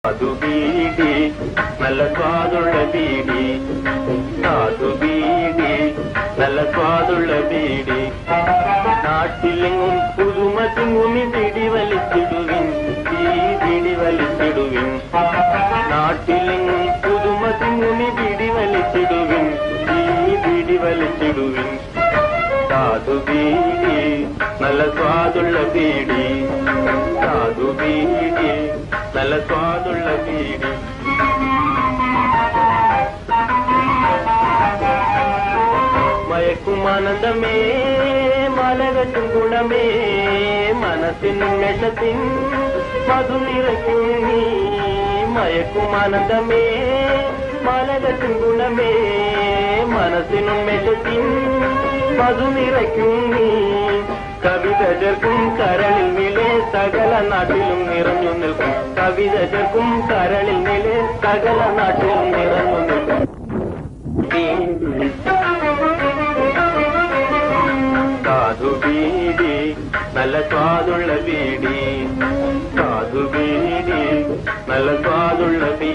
സാധു ബീഡി നല്ല സ്വാദുള്ള ബീഡി, സാധു ബീഡി നല്ല സ്വാദുള്ള ബീഡി. നാട്ടിലെങ്ങും പുതുമ തിങ്ങുമി ബീഡി വലിച്ചിടുവിൻ, ഈ ബീഡി വലിച്ചിടുവിൻ. നാട്ടിലെങ്ങും പുതുമ തിങ്ങുമി ബീഡി വലിച്ചിടുവിൻ, ഈ ബീഡി വലിച്ചിടുവിൻ. സാധു ബീഡി നല്ല സ്വാദുള്ള ബീഡി, സാധു ബീഡി നല്ല സ്വാദുള്ള ബീഡി. മയക്കുമാനന്ദമേ മലകറ്റും ഗുണമേ, മനസ്സിനുന്മേഷത്തിൻ മധു നിറയ്ക്കും നീ. മയക്കുമാനന്ദമേ മലകറ്റും ഗുണമേ, മനസ്സിനുന്മേഷത്തിൻ മധു നിറയ്ക്കും നീ. കവിത ചേർക്കും കരളിൽ നിലെ സകല നാട്ടിലും നിറഞ്ഞു നിൽക്കും, കവിത ചേർക്കും കരളിൽ നിലെ സകല നാട്ടിലും നിറഞ്ഞു നിൽക്കും. സാധു ബീഡി നല്ല സ്വാദുള്ള ബീഡി, സാധു ബീഡി നല്ല സ്വാദുള്ള ബീഡി.